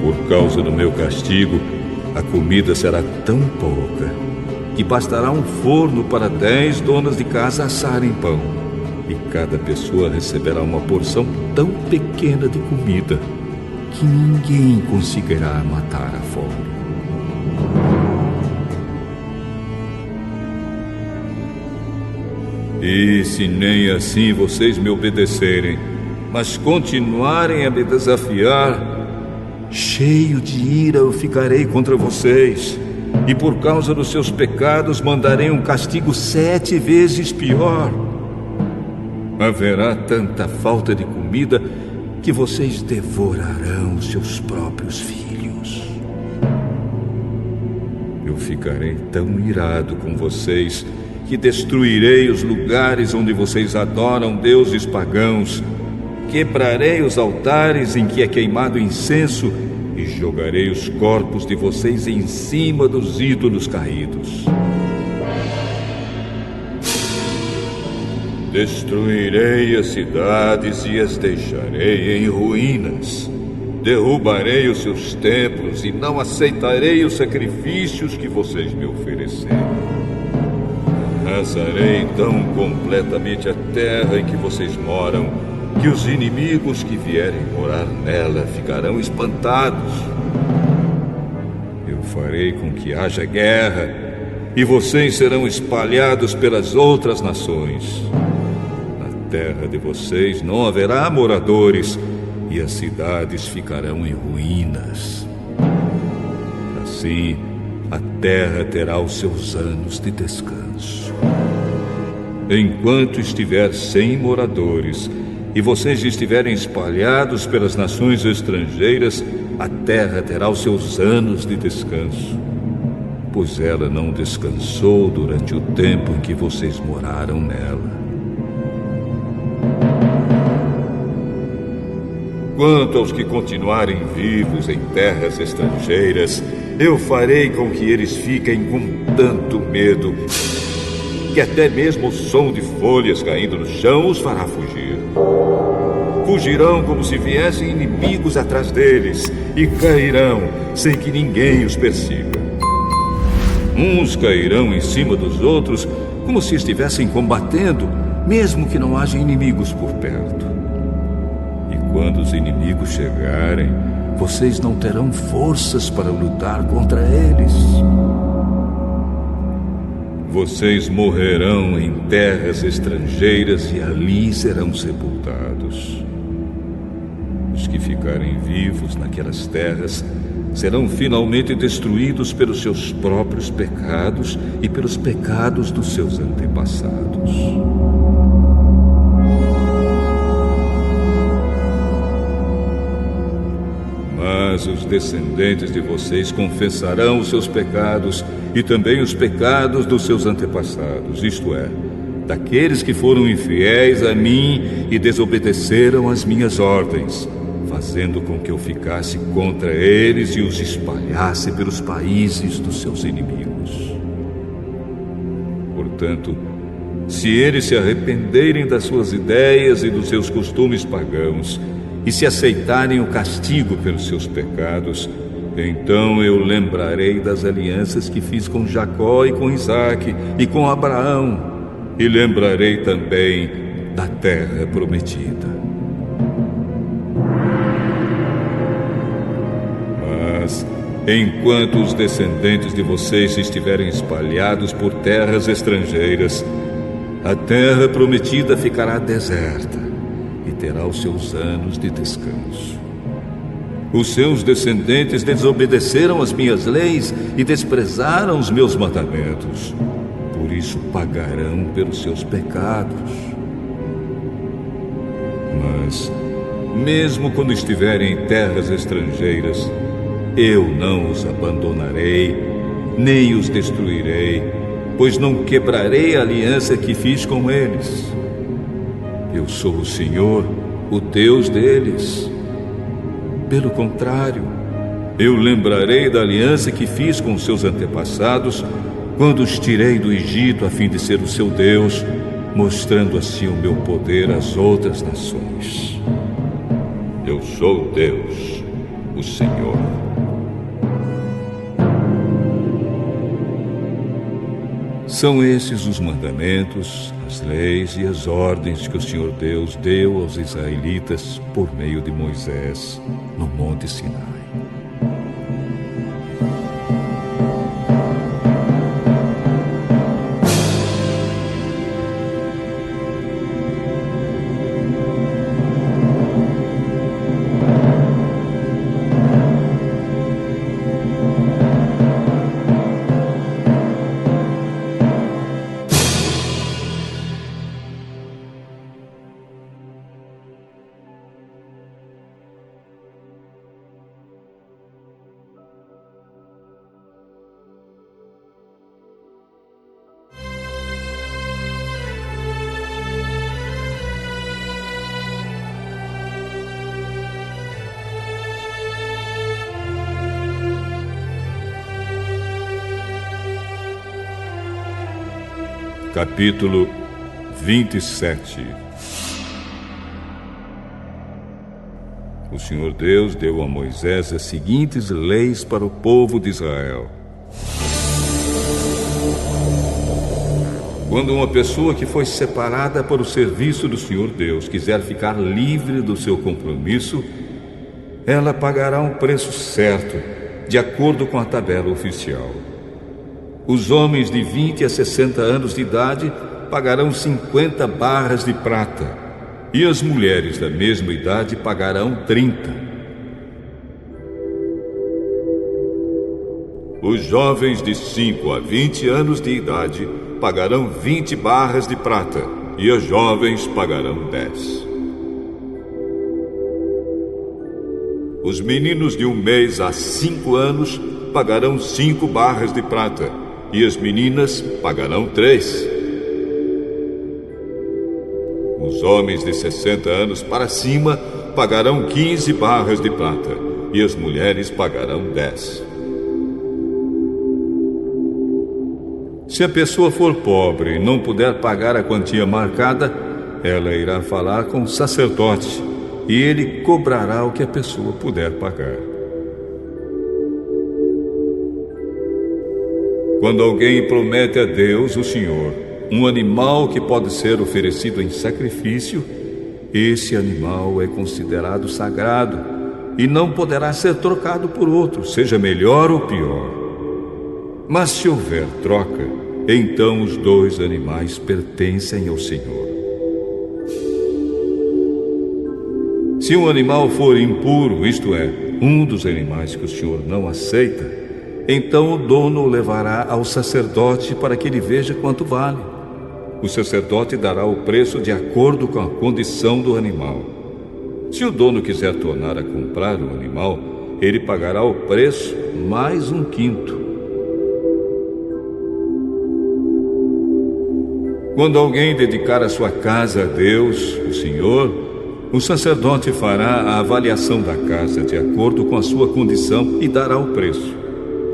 Speaker 1: Por causa do meu castigo, a comida será tão pouca que bastará um forno para 10 donas de casa assarem pão, e cada pessoa receberá uma porção tão pequena de comida que ninguém conseguirá matar a fome. E se nem assim vocês me obedecerem, mas continuarem a me desafiar, cheio de ira eu ficarei contra vocês, e por causa dos seus pecados mandarei um castigo 7 vezes pior. Haverá tanta falta de comida que vocês devorarão os seus próprios filhos. Eu ficarei tão irado com vocês que destruirei os lugares onde vocês adoram deuses pagãos, quebrarei os altares em que é queimado incenso e jogarei os corpos de vocês em cima dos ídolos caídos. Destruirei as cidades e as deixarei em ruínas. Derrubarei os seus templos e não aceitarei os sacrifícios que vocês me ofereceram. Arrasarei tão completamente a terra em que vocês moram que os inimigos que vierem morar nela ficarão espantados. Eu farei com que haja guerra e vocês serão espalhados pelas outras nações. Na terra de vocês não haverá moradores e as cidades ficarão em ruínas. Assim, a terra terá os seus anos de descanso. Enquanto estiver sem moradores e vocês estiverem espalhados pelas nações estrangeiras, a terra terá os seus anos de descanso, pois ela não descansou durante o tempo em que vocês moraram nela. Quanto aos que continuarem vivos em terras estrangeiras, eu farei com que eles fiquem com tanto medo que até mesmo o som de folhas caindo no chão os fará fugir. Fugirão como se viessem inimigos atrás deles e cairão sem que ninguém os persiga. Uns cairão em cima dos outros como se estivessem combatendo, mesmo que não haja inimigos por perto. E quando os inimigos chegarem, vocês não terão forças para lutar contra eles. Vocês morrerão em terras estrangeiras e ali serão sepultados. Os que ficarem vivos naquelas terras serão finalmente destruídos pelos seus próprios pecados e pelos pecados dos seus antepassados. Mas os descendentes de vocês confessarão os seus pecados e também os pecados dos seus antepassados, isto é, daqueles que foram infiéis a mim e desobedeceram às minhas ordens, fazendo com que eu ficasse contra eles e os espalhasse pelos países dos seus inimigos. Portanto, se eles se arrependerem das suas ideias e dos seus costumes pagãos, e se aceitarem o castigo pelos seus pecados, então eu lembrarei das alianças que fiz com Jacó e com Isaque e com Abraão, e lembrarei também da terra prometida. Mas, enquanto os descendentes de vocês estiverem espalhados por terras estrangeiras, a terra prometida ficará deserta e terá os seus anos de descanso. Os seus descendentes desobedeceram às minhas leis e desprezaram os meus mandamentos. Por isso pagarão pelos seus pecados. Mas, mesmo quando estiverem em terras estrangeiras, eu não os abandonarei, nem os destruirei, pois não quebrarei a aliança que fiz com eles. Eu sou o Senhor, o Deus deles. Pelo contrário, eu lembrarei da aliança que fiz com seus antepassados quando os tirei do Egito a fim de ser o seu Deus, mostrando assim o meu poder às outras nações. Eu sou Deus, o Senhor. São esses os mandamentos, as leis e as ordens que o Senhor Deus deu aos israelitas por meio de Moisés no Monte Sinai. Capítulo 27. O Senhor Deus deu a Moisés as seguintes leis para o povo de Israel. Quando uma pessoa que foi separada para o serviço do Senhor Deus quiser ficar livre do seu compromisso, ela pagará um preço certo, de acordo com a tabela oficial. Os homens de 20 a 60 anos de idade pagarão 50 barras de prata, e as mulheres da mesma idade pagarão 30. Os jovens de 5 a 20 anos de idade pagarão 20 barras de prata, e as jovens pagarão 10. Os meninos de 1 mês a 5 anos pagarão 5 barras de prata, e as meninas pagarão 3. Os homens de 60 anos para cima pagarão 15 barras de prata, e as mulheres pagarão 10. Se a pessoa for pobre e não puder pagar a quantia marcada, ela irá falar com o sacerdote, e ele cobrará o que a pessoa puder pagar. Quando alguém promete a Deus, o Senhor, um animal que pode ser oferecido em sacrifício, esse animal é considerado sagrado e não poderá ser trocado por outro, seja melhor ou pior. Mas se houver troca, então os 2 animais pertencem ao Senhor. Se um animal for impuro, isto é, um dos animais que o Senhor não aceita, então o dono o levará ao sacerdote para que ele veja quanto vale. O sacerdote dará o preço de acordo com a condição do animal. Se o dono quiser tornar a comprar o animal, ele pagará o preço mais 1/5. Quando alguém dedicar a sua casa a Deus, o Senhor, o sacerdote fará a avaliação da casa de acordo com a sua condição e dará o preço.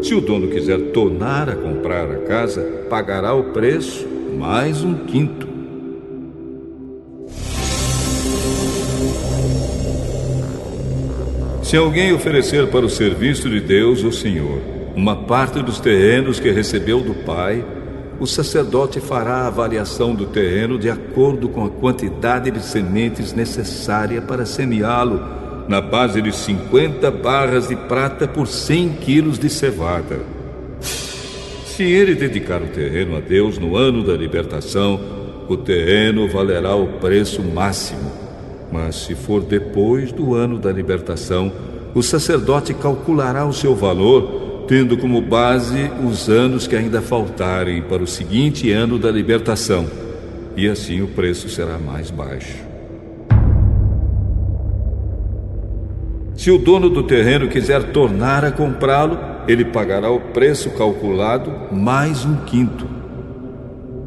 Speaker 1: Se o dono quiser tornar a comprar a casa, pagará o preço mais 1/5. Se alguém oferecer para o serviço de Deus, o Senhor, uma parte dos terrenos que recebeu do Pai, o sacerdote fará a avaliação do terreno de acordo com a quantidade de sementes necessária para semeá-lo, na base de 50 barras de prata por 100 quilos de cevada. Se ele dedicar o terreno a Deus no ano da libertação, o terreno valerá o preço máximo. Mas se for depois do ano da libertação, o sacerdote calculará o seu valor, tendo como base os anos que ainda faltarem para o seguinte ano da libertação, e assim o preço será mais baixo. Se o dono do terreno quiser tornar a comprá-lo, ele pagará o preço calculado mais 1/5.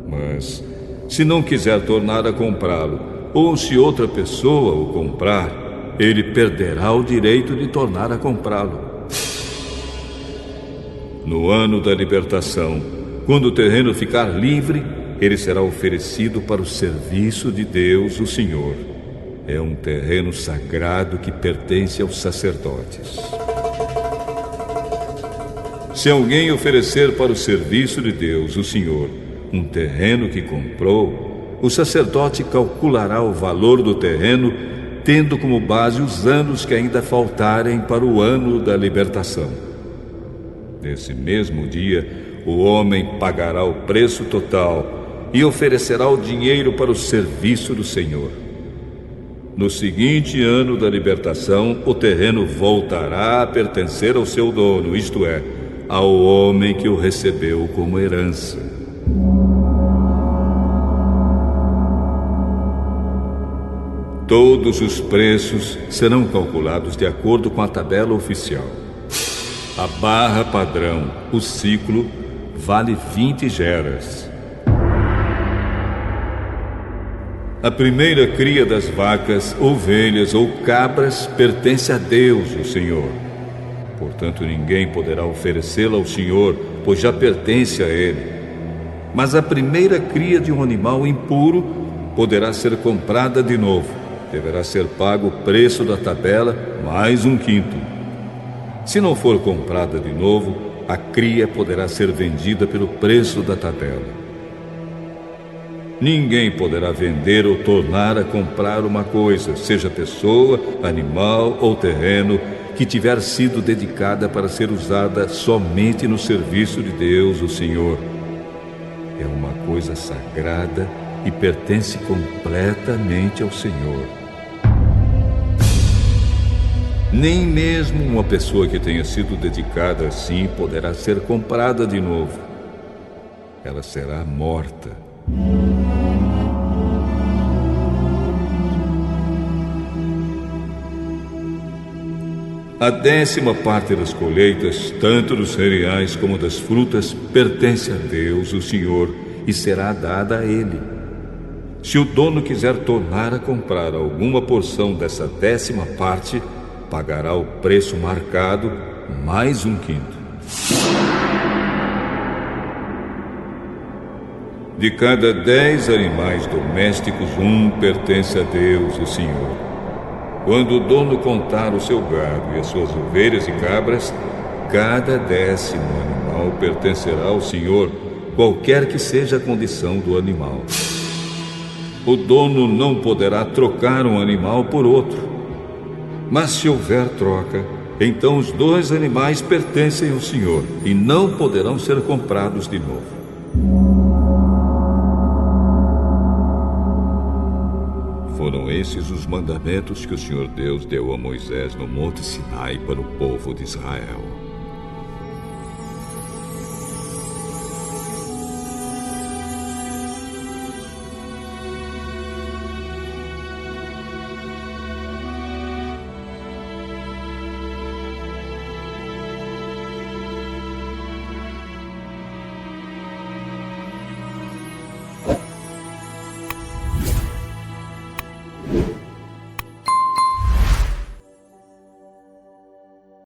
Speaker 1: Mas, se não quiser tornar a comprá-lo, ou se outra pessoa o comprar, ele perderá o direito de tornar a comprá-lo. No ano da libertação, quando o terreno ficar livre, ele será oferecido para o serviço de Deus, o Senhor. É um terreno sagrado que pertence aos sacerdotes. Se alguém oferecer para o serviço de Deus, o Senhor, um terreno que comprou, o sacerdote calculará o valor do terreno, tendo como base os anos que ainda faltarem para o ano da libertação. Nesse mesmo dia, o homem pagará o preço total e oferecerá o dinheiro para o serviço do Senhor. No seguinte ano da libertação, o terreno voltará a pertencer ao seu dono, isto é, ao homem que o recebeu como herança. Todos os preços serão calculados de acordo com a tabela oficial. A barra padrão, o ciclo, vale 20 geras. A primeira cria das vacas, ovelhas ou cabras pertence a Deus, o Senhor. Portanto, ninguém poderá oferecê-la ao Senhor, pois já pertence a Ele. Mas a primeira cria de um animal impuro poderá ser comprada de novo. Deverá ser pago o preço da tabela, mais 1/5. Se não for comprada de novo, a cria poderá ser vendida pelo preço da tabela. Ninguém poderá vender ou tornar a comprar uma coisa, seja pessoa, animal ou terreno, que tiver sido dedicada para ser usada somente no serviço de Deus, o Senhor. É uma coisa sagrada e pertence completamente ao Senhor. Nem mesmo uma pessoa que tenha sido dedicada assim poderá ser comprada de novo. Ela será morta. A 10ª parte das colheitas, tanto dos cereais como das frutas, pertence a Deus, o Senhor, e será dada a Ele. Se o dono quiser tornar a comprar alguma porção dessa 10ª parte, pagará o preço marcado, mais 1/5. De cada 10 animais domésticos, um pertence a Deus, o Senhor. Quando o dono contar o seu gado e as suas ovelhas e cabras, cada 10º animal pertencerá ao Senhor, qualquer que seja a condição do animal. O dono não poderá trocar um animal por outro. Mas se houver troca, então os 2 animais pertencem ao Senhor e não poderão ser comprados de novo. Foram esses os mandamentos que o Senhor Deus deu a Moisés no Monte Sinai para o povo de Israel.